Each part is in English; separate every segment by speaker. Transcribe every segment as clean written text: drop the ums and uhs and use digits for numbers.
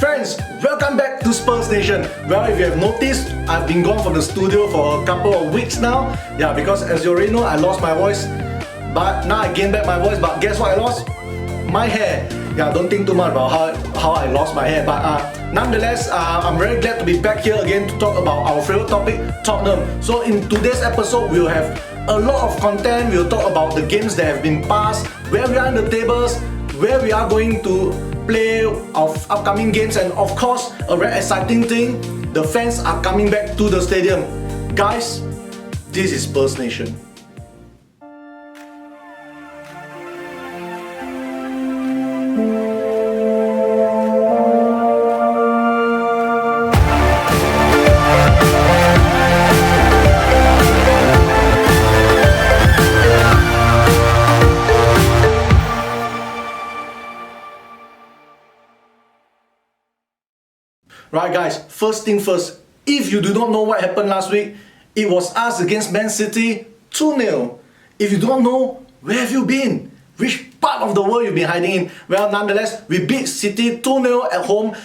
Speaker 1: Friends, welcome back to Spurs Nation. Well, if you have noticed, I've been gone from the studio for a couple of weeks now. Yeah, because as you already know, I lost my voice. But now I gained back my voice, but guess what I lost? My hair. Yeah, don't think too much about how I lost my hair. But nonetheless, I'm very glad to be back here again to talk about our favorite topic, Tottenham. So in today's episode, we'll have a lot of content. We'll talk about the games that have been passed, where we are in the tables, where we are going to play of upcoming games, and of course, a very exciting thing, the fans are coming back to the stadium. Guys, this is Spurs Nation. Right guys, first thing first, if you do not know what happened last week, it was us against Man City 2-0. If you don't know, where have you been? Which part of the world you've been hiding in? Well, nonetheless, we beat City 2-0 at home.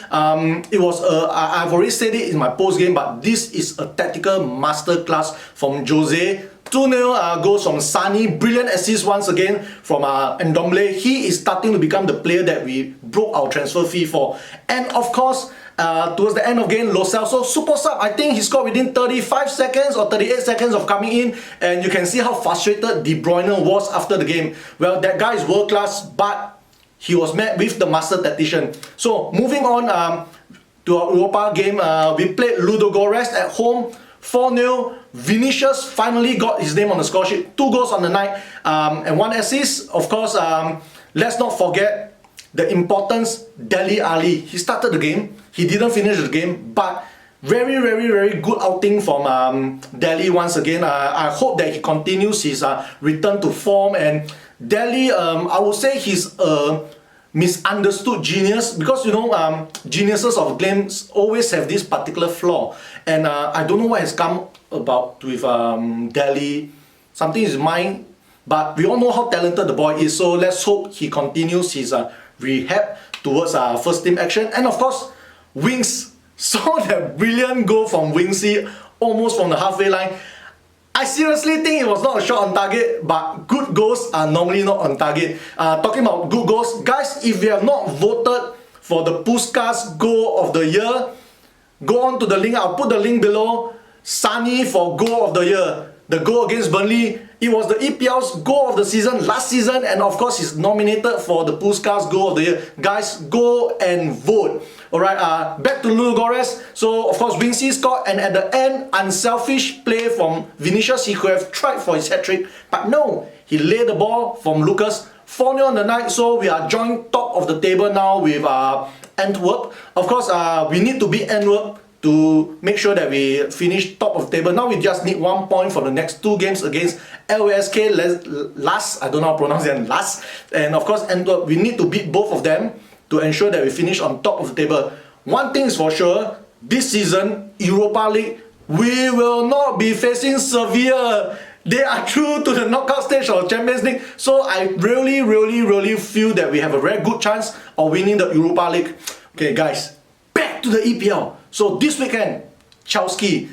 Speaker 1: It was I've already said it in my post game, but this is a tactical masterclass from Jose. 2-0 goals from Sani, brilliant assist once again from Ndombele. He is starting to become the player that we broke our transfer fee for. And of course, towards the end of game, Lo Celso, super sub. I think he scored within 35 seconds or 38 seconds of coming in, and you can see how frustrated De Bruyne was after the game. Well, that guy is world class, but he was met with the master tactician. So moving on to our Europa game, we played Ludogorets at home, 4-0. Vinicius finally got his name on the score sheet, 2 goals on the night and 1 assist. Of course, let's not forget the importance, Dele Alli. He started the game, he didn't finish the game, but very good outing from Dele once again. I hope that he continues his return to form. And Dele, I would say he's a misunderstood genius, because you know, geniuses of games always have this particular flaw, and I don't know what has come about with Dele. Something is mine, but we all know how talented the boy is, so let's hope he continues his rehab towards first team action. And of course, Wings saw that brilliant goal from Wingsy almost from the halfway line. I seriously think it was not a shot on target, but good goals are normally not on target. Talking about good goals, guys, if you have not voted for the Puskas Goal of the Year, go on to the link. I'll put the link below. Sani for Goal of the Year. The goal against Burnley, it was the EPL's goal of the season last season, and of course he's nominated for the Puskas Goal of the Year. Guys, go and vote. Alright, back to Ludogorets. So of course Wingsy scored, and at the end, unselfish play from Vinicius. He could have tried for his hat-trick, but no, he laid the ball from Lucas. 4-0 on the night, so we are joined top of the table now with Antwerp. Of course, we need to beat Antwerp to make sure that we finish top of the table. Now we just need 1 point for the next 2 games against LASK, last, I don't know how to pronounce it, last. And of course Antwerp, we need to beat both of them to ensure that we finish on top of the table. One thing is for sure, this season, Europa League, we will not be facing Sevilla. They are through to the knockout stage of Champions League. So I really feel that we have a very good chance of winning the Europa League. Okay guys, back to the EPL. So this weekend, Chelsea.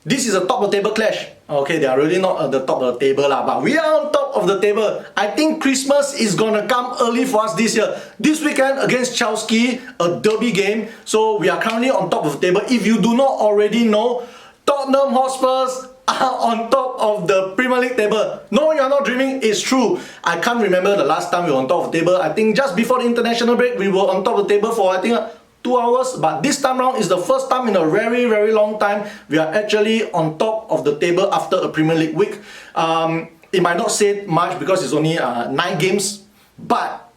Speaker 1: This is a top of the table clash. Okay, they are really not at the top of the table lah, but we are on top of the table. I think Christmas is gonna come early for us this year. This weekend against Chelsea, a derby game. So we are currently on top of the table. If you do not already know, Tottenham Hotspurs are on top of the Premier League table. No, you are not dreaming, it's true. I can't remember the last time we were on top of the table. I think just before the international break, we were on top of the table for I think 2 hours, but this time round is the first time in a very long time we are actually on top of the table after a Premier League week. It might not say much because it's only 9 games, but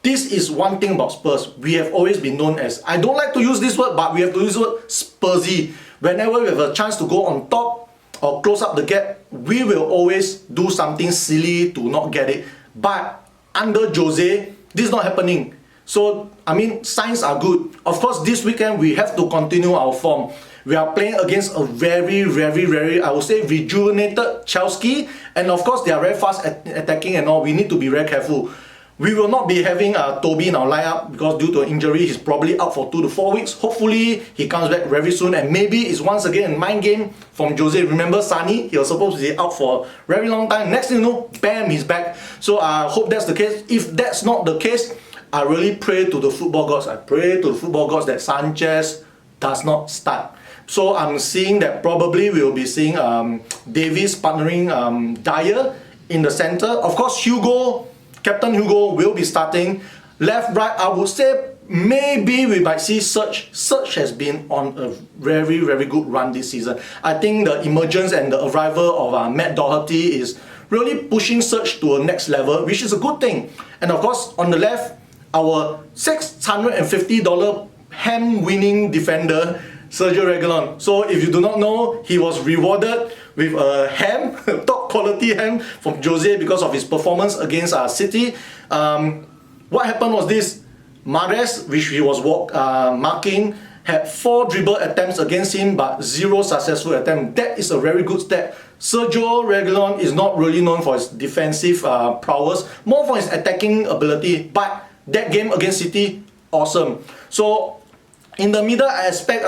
Speaker 1: this is one thing about Spurs. We have always been known as, I don't like to use this word, but we have to use the word Spursy. Whenever we have a chance to go on top or close up the gap, we will always do something silly to not get it. But under Jose, this is not happening. So, I mean, signs are good. Of course, this weekend we have to continue our form. We are playing against a very, I would say, rejuvenated Chelsea. And of course, they are very fast at attacking and all. We need to be very careful. We will not be having Toby in our lineup because due to an injury, he's probably out for 2 to 4 weeks. Hopefully, he comes back very soon, and maybe it's once again a mind game from Jose. Remember Sani? He was supposed to be out for a very long time. Next thing you know, bam, he's back. So I hope that's the case. If that's not the case, I really pray to the football gods. I pray to the football gods that Sanchez does not start. So I'm seeing that probably we'll be seeing Davies partnering Dyer in the center. Of course, Hugo, Captain Hugo will be starting. Left, right, I would say maybe we might see Serge. Serge has been on a very, very good run this season. I think the emergence and the arrival of Matt Doherty is really pushing Serge to a next level, which is a good thing. And of course, on the left, our $650 ham-winning defender, Sergio Reguilon. So if you do not know, he was rewarded with a ham, top quality ham from Jose because of his performance against City. What happened was this: Mahrez, which he was marking, had 4 dribble attempts against him but 0 successful attempts. That is a very good stat. Sergio Reguilon is not really known for his defensive prowess, more for his attacking ability. But that game against City, awesome. So in the middle, I expect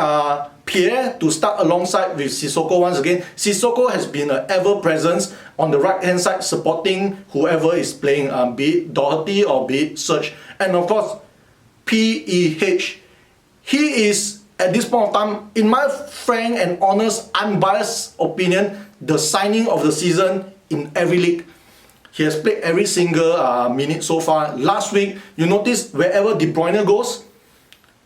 Speaker 1: Pierre to start alongside with Sissoko once again. Sissoko has been an ever-presence on the right-hand side, supporting whoever is playing, be it Doherty or be it Serge. And of course, PEH. He is, at this point of time, in my frank and honest, unbiased opinion, the signing of the season in every league. He has played every single minute so far. Last week, you notice wherever De Bruyne goes,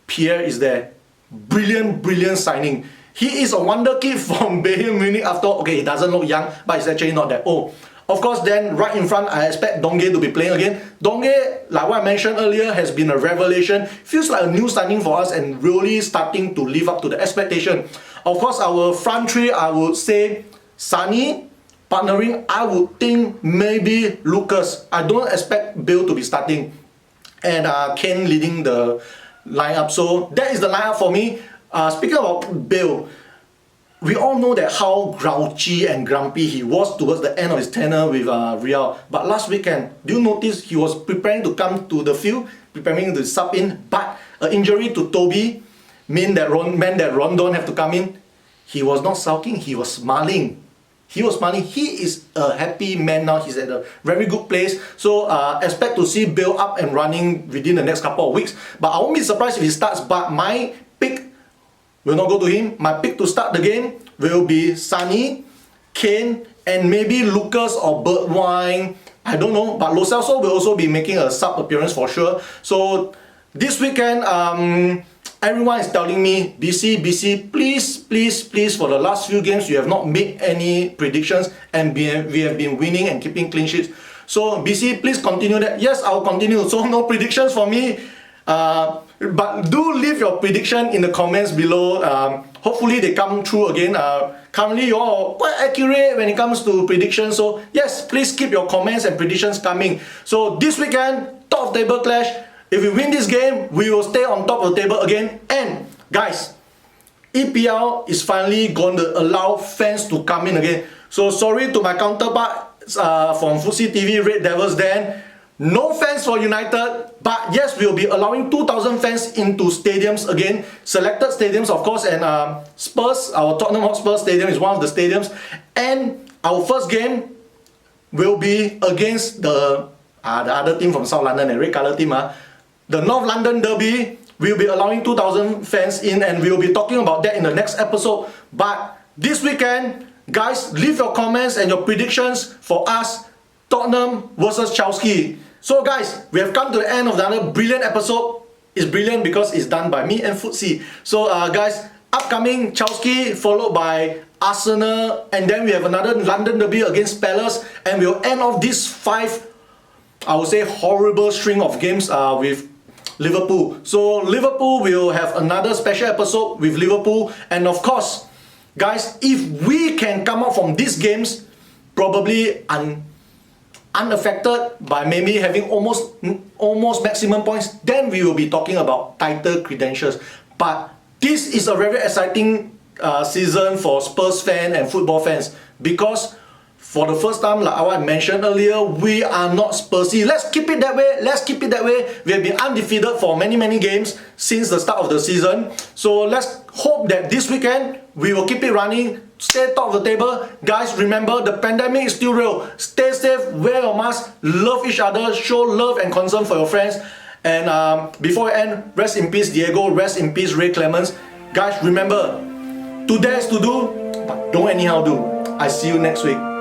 Speaker 1: Pierre is there. Brilliant, brilliant signing. He is a wonder kid from Bayern Munich after, okay, he doesn't look young, but he's actually not that old. Of course, then right in front, I expect Donge to be playing again. Donge, like what I mentioned earlier, has been a revelation. Feels like a new signing for us and really starting to live up to the expectation. Of course, our front three, I would say Sani, partnering, I would think maybe Lucas. I don't expect Bale to be starting. And Kane leading the lineup. So that is the lineup for me. Speaking about Bale, we all know that how grouchy and grumpy he was towards the end of his tenure with Real. But last weekend, do you notice he was preparing to come to the field, preparing to sub in, but an injury to Toby meant that Rondon have to come in. He was not sulking, he was smiling. He was smiling. He is a happy man now. He's at a very good place. So expect to see Bale up and running within the next couple of weeks. But I won't be surprised if he starts. But my pick will not go to him. My pick to start the game will be Sani, Kane, and maybe Lucas or Bergwijn. I don't know. But Lo Celso will also be making a sub appearance for sure. So this weekend, everyone is telling me, BC, please, for the last few games, you have not made any predictions and we have been winning and keeping clean sheets. So, BC, please continue that. Yes, I'll continue. So, no predictions for me. But do leave your prediction in the comments below. Hopefully, they come true again. Currently, you're all quite accurate when it comes to predictions. So, yes, please keep your comments and predictions coming. So, this weekend, top of table clash. If we win this game, we will stay on top of the table again. And guys, EPL is finally going to allow fans to come in again. So sorry to my counterparts from Footsy TV, Red Devils then. No fans for United, but yes, we'll be allowing 2,000 fans into stadiums again. Selected stadiums, of course, and Spurs, our Tottenham Hotspur stadium is one of the stadiums. And our first game will be against the other team from South London, the red colour team. The North London Derby. We'll be allowing 2,000 fans in, and we'll be talking about that in the next episode. But this weekend, guys, leave your comments and your predictions for us, Tottenham versus Chelsea. So guys, we have come to the end of another brilliant episode. It's brilliant because it's done by me and Footsy. So guys, upcoming Chelsea followed by Arsenal, and then we have another London Derby against Palace, and we'll end off this 5, I would say, horrible string of games with Liverpool. So Liverpool will have another special episode with Liverpool, and of course, guys, if we can come out from these games probably unaffected by maybe having almost maximum points, then we will be talking about title credentials. But this is a very exciting season for Spurs fans and football fans, because For the first time, like I mentioned earlier, we are not Spursy. Let's keep it that way. Let's keep it that way. We have been undefeated for many games since the start of the season. So let's hope that this weekend we will keep it running. Stay top of the table. Guys, remember the pandemic is still real. Stay safe, wear your mask, love each other, show love and concern for your friends. And before I end, rest in peace Diego, rest in peace Ray Clemens. Guys, remember, to dare is to do, but don't anyhow do. I see you next week.